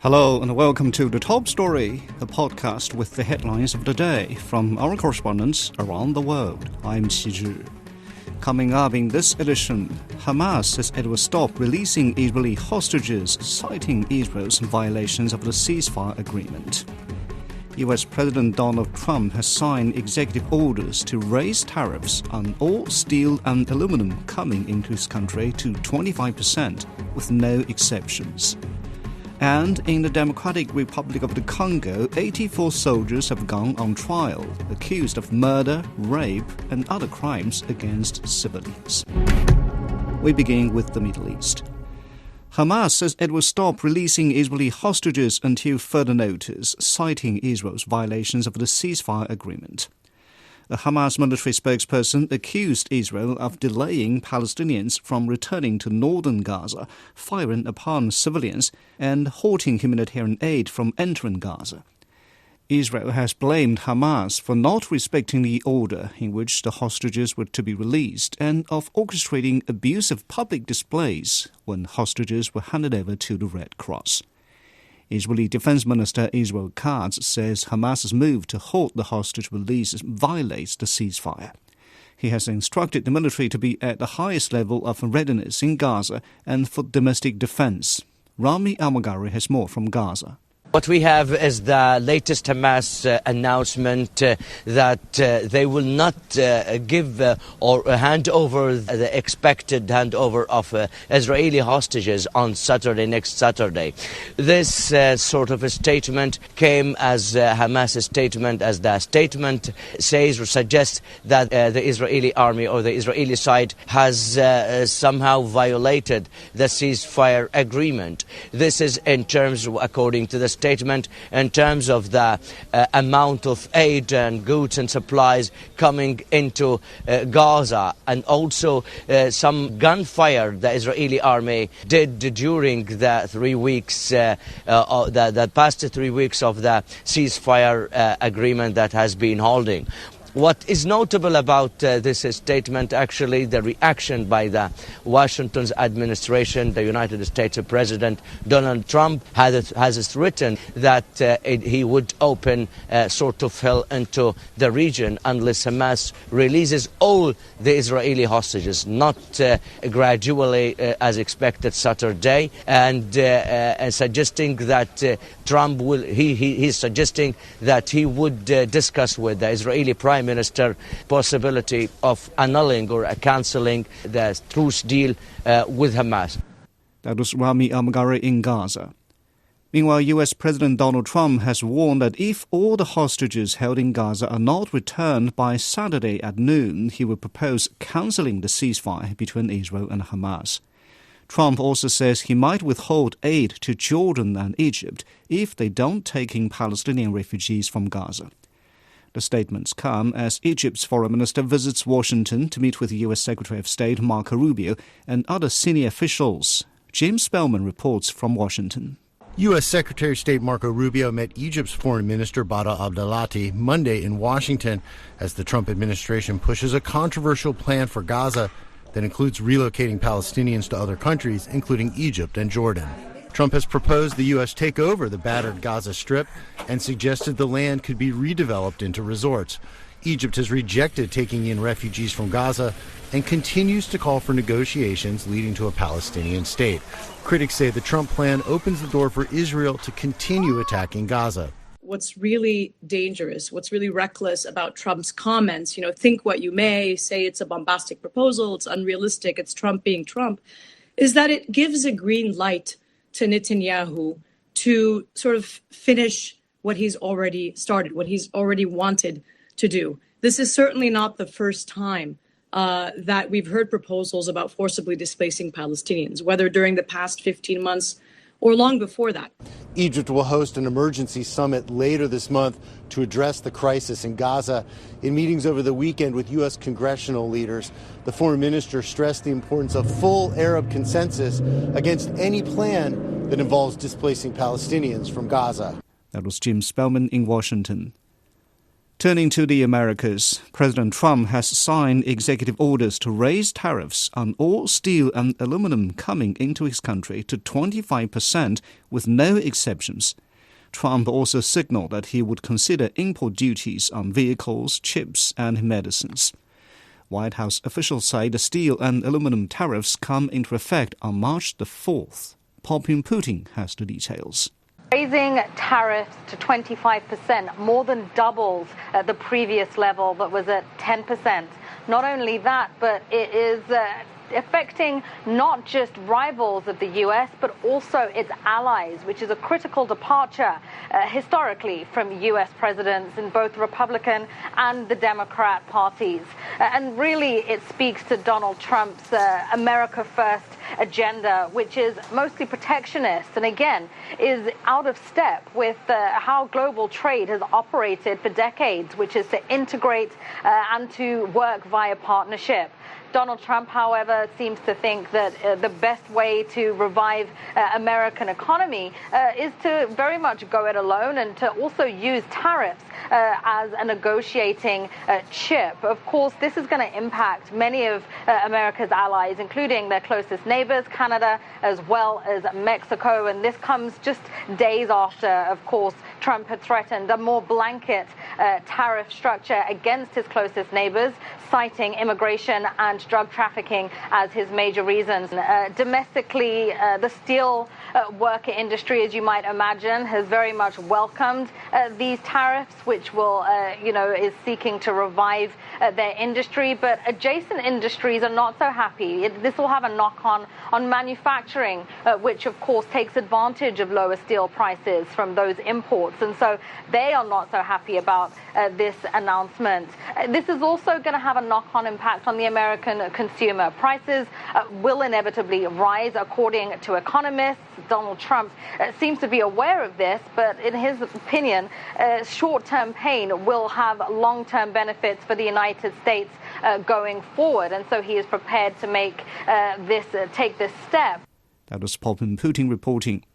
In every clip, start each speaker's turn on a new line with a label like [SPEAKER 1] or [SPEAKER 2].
[SPEAKER 1] Hello and welcome to The Top Story, the podcast with the headlines of the day from our correspondents around the world. I'm Qi Zhi. Coming up in this edition, Hamas says it will stop releasing Israeli hostages, citing Israel's violations of the ceasefire agreement. US President Donald Trump has signed executive orders to raise tariffs on all steel and aluminum coming into his country to 25%, with no exceptions. And in the Democratic Republic of the Congo, 84 soldiers have gone on trial, accused of murder, rape, and other crimes against civilians. We begin with the Middle East. Hamas says it will stop releasing Israeli hostages until further notice, citing Israel's violations of the ceasefire agreement. A Hamas military spokesperson accused Israel of delaying Palestinians from returning to northern Gaza, firing upon civilians, and halting humanitarian aid from entering Gaza. Israel has blamed Hamas for not respecting the order in which the hostages were to be released and of orchestrating abusive public displays when hostages were handed over to the Red Cross. Israeli Defense Minister Israel Katz says Hamas's move to halt the hostage releases violates the ceasefire. He has instructed the military to be at the highest level of readiness in Gaza and for domestic defense. Rami Almagari has more from Gaza.
[SPEAKER 2] What we have is the latest Hamas announcement that they will not give or hand over the expected handover of Israeli hostages on next Saturday. This sort of a statement came as Hamas' statement, as the statement says or suggests that the Israeli army or the Israeli side has somehow violated the ceasefire agreement. This is in terms, according to the statement, in terms of the amount of aid and goods and supplies coming into Gaza, and also some gunfire the Israeli army did during the 3 weeks, the past 3 weeks of the ceasefire agreement that has been holding. What is notable about this statement, actually, the reaction by the Washington's administration, the United States President Donald Trump has written that he would open sort of hell into the region unless Hamas releases all the Israeli hostages, not gradually as expected Saturday, and suggesting that Trump will, he's suggesting that he would discuss with the Israeli Prime Minister possibility of annulling or cancelling the truce deal with Hamas.
[SPEAKER 1] That was Rami Almagari in Gaza. Meanwhile, US President Donald Trump has warned that if all the hostages held in Gaza are not returned by Saturday at noon, he will propose cancelling the ceasefire between Israel and Hamas. Trump also says he might withhold aid to Jordan and Egypt if they don't take in Palestinian refugees from Gaza. The statements come as Egypt's foreign minister visits Washington to meet with U.S. Secretary of State Marco Rubio and other senior officials. James Spellman reports from Washington.
[SPEAKER 3] U.S. Secretary of State Marco Rubio met Egypt's Foreign Minister Badr Abdelati Monday in Washington as the Trump administration pushes a controversial plan for Gaza that includes relocating Palestinians to other countries, including Egypt and Jordan. Trump has proposed the U.S. take over the battered Gaza Strip and suggested the land could be redeveloped into resorts. Egypt has rejected taking in refugees from Gaza and continues to call for negotiations leading to a Palestinian state. Critics say the Trump plan opens the door for Israel to continue attacking Gaza.
[SPEAKER 4] What's really dangerous, what's really reckless about Trump's comments, think what you may, say it's a bombastic proposal, it's unrealistic, it's Trump being Trump, is that it gives a green light to Netanyahu to sort of finish what he's already started, what he's already wanted to do. This is certainly not the first time that we've heard proposals about forcibly displacing Palestinians, whether during the past 15 months or long before that.
[SPEAKER 3] Egypt will host an emergency summit later this month to address the crisis in Gaza. In meetings over the weekend with U.S. congressional leaders, the foreign minister stressed the importance of full Arab consensus against any plan that involves displacing Palestinians from Gaza.
[SPEAKER 1] That was Jim Spellman in Washington. Turning to the Americas, President Trump has signed executive orders to raise tariffs on all steel and aluminum coming into his country to 25% with no exceptions. Trump also signaled that he would consider import duties on vehicles, chips and medicines. White House officials say the steel and aluminum tariffs come into effect on March the 4th. Putin has the details.
[SPEAKER 5] Raising tariffs to 25% more than doubles the previous level that was at 10%. Not only that, but it is affecting not just rivals of the U.S., but also its allies, which is a critical departure historically from U.S. presidents in both Republican and the Democrat parties. And really, it speaks to Donald Trump's America First agenda, which is mostly protectionist and, again, is out of step with how global trade has operated for decades, which is to integrate and to work via partnership. Donald Trump, however, seems to think that the best way to revive American economy is to very much go it alone and to also use tariffs as a negotiating chip. Of course, this is going to impact many of America's allies, including their closest neighbors, Canada, as well as Mexico. And this comes just days after, of course, Trump had threatened a more blanket tariff structure against his closest neighbors, citing immigration and drug trafficking as his major reasons. Domestically, the steel worker industry, as you might imagine, has very much welcomed these tariffs, which will, is seeking to revive their industry. But adjacent industries are not so happy. This will have a knock-on on manufacturing, which, of course, takes advantage of lower steel prices from those imports. And so they are not so happy about this announcement. This is also going to have a knock-on impact on the American consumer. Prices will inevitably rise, according to economists. Donald Trump seems to be aware of this, but in his opinion, short-term pain will have long-term benefits for the United States going forward. And so he is prepared to take this step.
[SPEAKER 1] That was Putin reporting.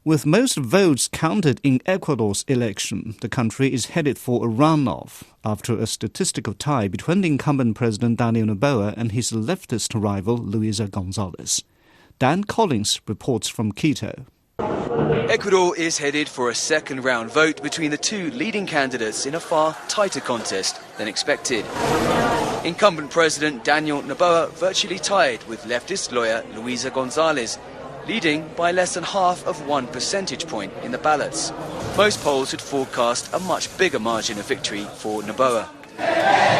[SPEAKER 1] With most votes counted in Ecuador's election, the country is headed for a runoff after a statistical tie between the incumbent President Daniel Noboa and his leftist rival Luisa González. Dan Collins reports from Quito.
[SPEAKER 6] Ecuador is headed for a second-round vote between the two leading candidates in a far tighter contest than expected. Incumbent President Daniel Noboa virtually tied with leftist lawyer Luisa González, leading by less than half of 1 percentage point in the ballots. Most polls had forecast a much bigger margin of victory for Noboa.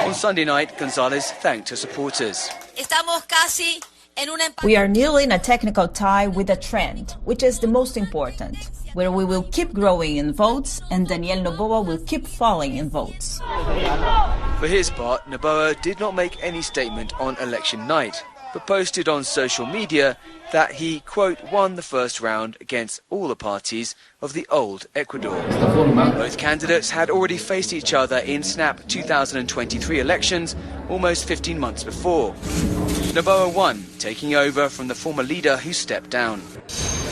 [SPEAKER 6] On Sunday night, González thanked her supporters.
[SPEAKER 7] We are nearly in a technical tie with a trend, which is the most important, where we will keep growing in votes and Daniel Noboa will keep falling in votes.
[SPEAKER 6] For his part, Noboa did not make any statement on election night, but posted on social media that he, quote, won the first round against all the parties of the old Ecuador. Both candidates had already faced each other in snap 2023 elections almost 15 months before. Noboa won, taking over from the former leader who stepped down.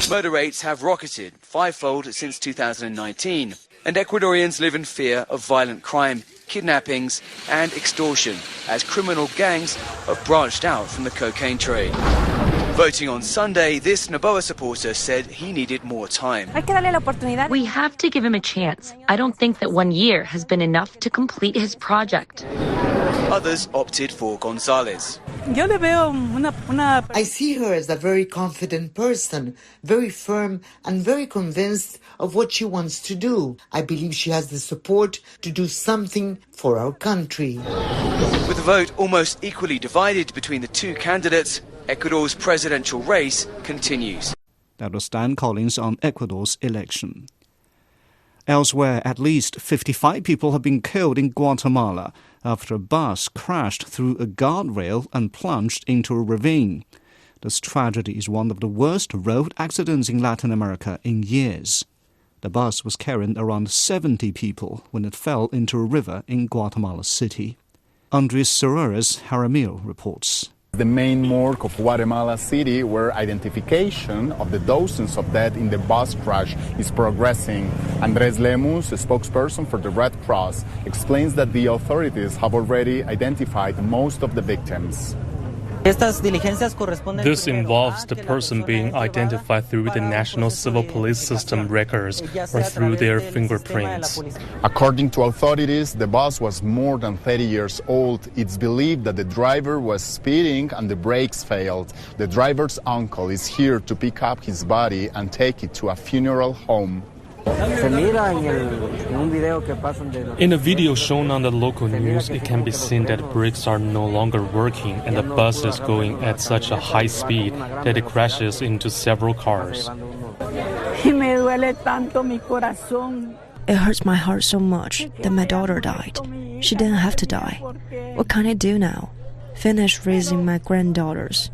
[SPEAKER 6] Murder rates have rocketed fivefold since 2019, and Ecuadorians live in fear of violent crime, kidnappings and extortion as criminal gangs have branched out from the cocaine trade. Voting on Sunday, this Noboa supporter said he needed more time.
[SPEAKER 8] We have to give him a chance. I don't think that 1 year has been enough to complete his project.
[SPEAKER 6] Others opted for González.
[SPEAKER 9] I see her as a very confident person, very firm and very convinced of what she wants to do. I believe she has the support to do something for our country.
[SPEAKER 6] With the vote almost equally divided between the two candidates, Ecuador's presidential race continues.
[SPEAKER 1] That was Dan Collins on Ecuador's election. Elsewhere, at least 55 people have been killed in Guatemala after a bus crashed through a guardrail and plunged into a ravine. This tragedy is one of the worst road accidents in Latin America in years. The bus was carrying around 70 people when it fell into a river in Guatemala City. Andres Serrores Jaramillo reports.
[SPEAKER 10] The main morgue of Guatemala City, where identification of the dozens of dead in the bus crash is progressing. Andres Lemus, a spokesperson for the Red Cross, explains that the authorities have already identified most of the victims.
[SPEAKER 11] This involves the person being identified through the National Civil Police System records or through their fingerprints.
[SPEAKER 10] According to authorities, the bus was more than 30 years old. It's believed that the driver was speeding and the brakes failed. The driver's uncle is here to pick up his body and take it to a funeral home.
[SPEAKER 11] In a video shown on the local news, it can be seen that brakes are no longer working and the bus is going at such a high speed that it crashes into several cars.
[SPEAKER 12] It hurts my heart so much that my daughter died. She didn't have to die. What can I do now? Finish raising my granddaughters.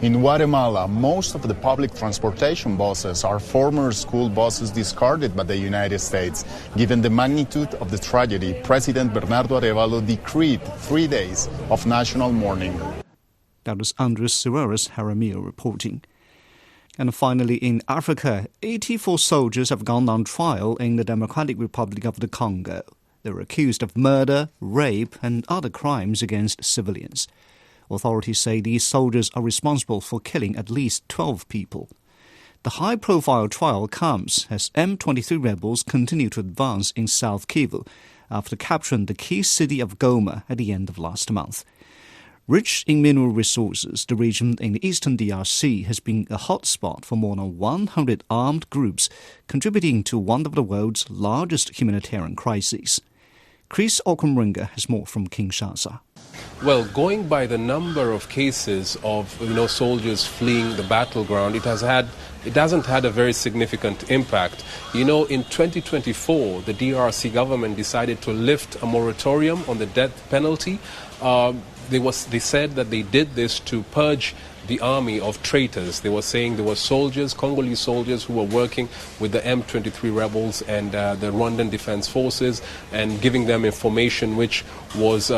[SPEAKER 10] In Guatemala, most of the public transportation buses are former school buses discarded by the United States. Given the magnitude of the tragedy, President Bernardo Arevalo decreed 3 days of national mourning.
[SPEAKER 1] That was Andres Suarez Jaramillo reporting. And finally, in Africa, 84 soldiers have gone on trial in the Democratic Republic of the Congo. They were accused of murder, rape, and other crimes against civilians. Authorities say these soldiers are responsible for killing at least 12 people. The high-profile trial comes as M23 rebels continue to advance in South Kivu after capturing the key city of Goma at the end of last month. Rich in mineral resources, the region in the eastern DRC has been a hotspot for more than 100 armed groups, contributing to one of the world's largest humanitarian crises. Chris Okumringa has more from Kinshasa.
[SPEAKER 13] Well, going by the number of cases of soldiers fleeing the battleground, it hasn't had a very significant impact. In 2024, the DRC government decided to lift a moratorium on the death penalty. They said that they did this to purge the army of traitors. They were saying there were soldiers, Congolese soldiers, who were working with the M23 rebels and the Rwandan Defense Forces and giving them information which was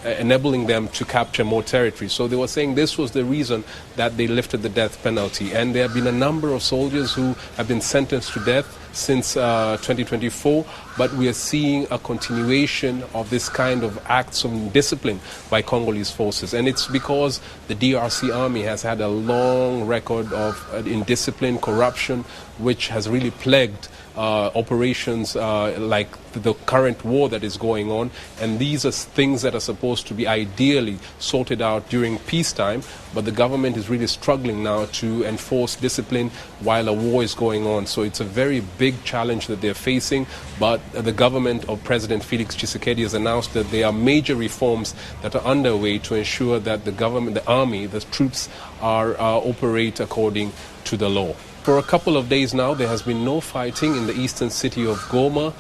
[SPEAKER 13] enabling them to capture more territory. So they were saying this was the reason that they lifted the death penalty. And there have been a number of soldiers who have been sentenced to death since 2024, but we are seeing a continuation of this kind of acts of indiscipline by Congolese forces. And it's because the DRC army has had a long record of indiscipline, corruption, which has really plagued operations like the current war that is going on. And these are things that are supposed to be ideally sorted out during peacetime, but the government is really struggling now to enforce discipline while a war is going on. So it's a very big challenge that they're facing, but the government of President Felix Tshisekedi has announced that there are major reforms that are underway to ensure that the government, the army, the troops operate according to the law. For a couple of days now, there has been no fighting in the eastern city of Goma.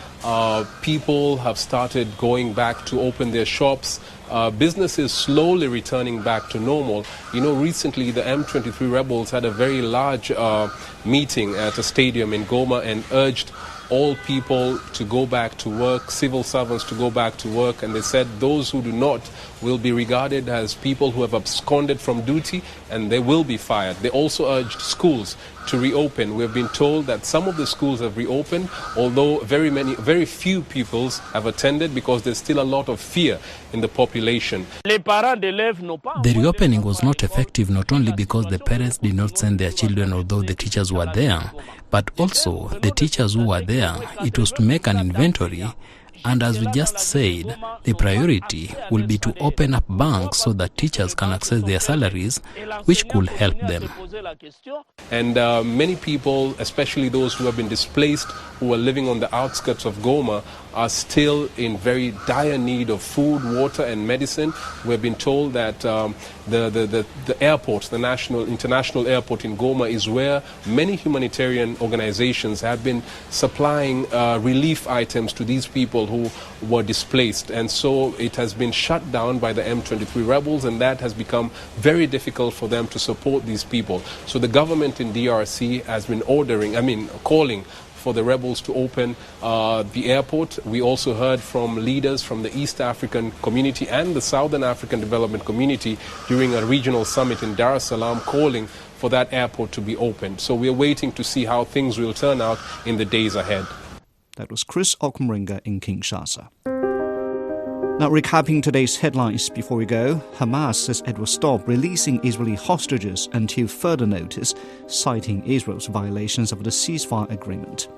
[SPEAKER 13] People have started going back to open their shops. Business is slowly returning back to normal. Recently the M23 rebels had a very large meeting at a stadium in Goma and urged all people to go back to work, civil servants to go back to work, and they said those who do not will be regarded as people who have absconded from duty and they will be fired. They also urged schools to reopen. We've been told that some of the schools have reopened, although very few pupils have attended because there's still a lot of fear in the population.
[SPEAKER 14] The reopening was not effective not only because the parents did not send their children although the teachers were there, but also the teachers who were there, it was to make an inventory. And as we just said, the priority will be to open up banks so that teachers can access their salaries, which could help them.
[SPEAKER 13] And many people, especially those who have been displaced, who are living on the outskirts of Goma, are still in very dire need of food, water and medicine. We've been told that the airport, the international airport in Goma, is where many humanitarian organizations have been supplying relief items to these people who were displaced. And so it has been shut down by the M23 rebels, and that has become very difficult for them to support these people. So the government in DRC has been calling for the rebels to open the airport. We also heard from leaders from the East African community and the Southern African Development Community during a regional summit in Dar es Salaam calling for that airport to be opened. So we're waiting to see how things will turn out in the days ahead.
[SPEAKER 1] That was Chris Okmringa in Kinshasa. Now, recapping today's headlines before we go, Hamas says it will stop releasing Israeli hostages until further notice, citing Israel's violations of the ceasefire agreement.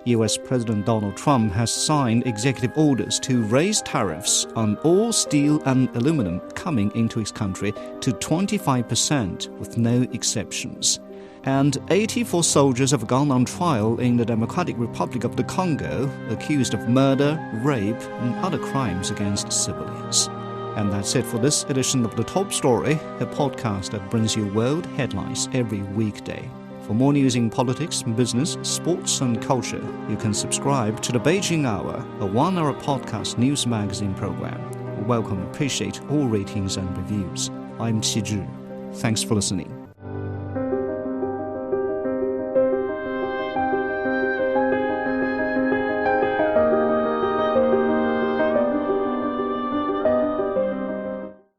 [SPEAKER 1] US President Donald Trump has signed executive orders to raise tariffs on all steel and aluminum coming into his country to 25% with no exceptions. And 84 soldiers have gone on trial in the Democratic Republic of the Congo, accused of murder, rape, and other crimes against civilians. And that's it for this edition of The Top Story, a podcast that brings you world headlines every weekday. For more news in politics, business, sports, and culture, you can subscribe to the Beijing Hour, a one-hour podcast news magazine program. We welcome and appreciate all ratings and reviews. I'm Qi Zhi. Thanks for listening.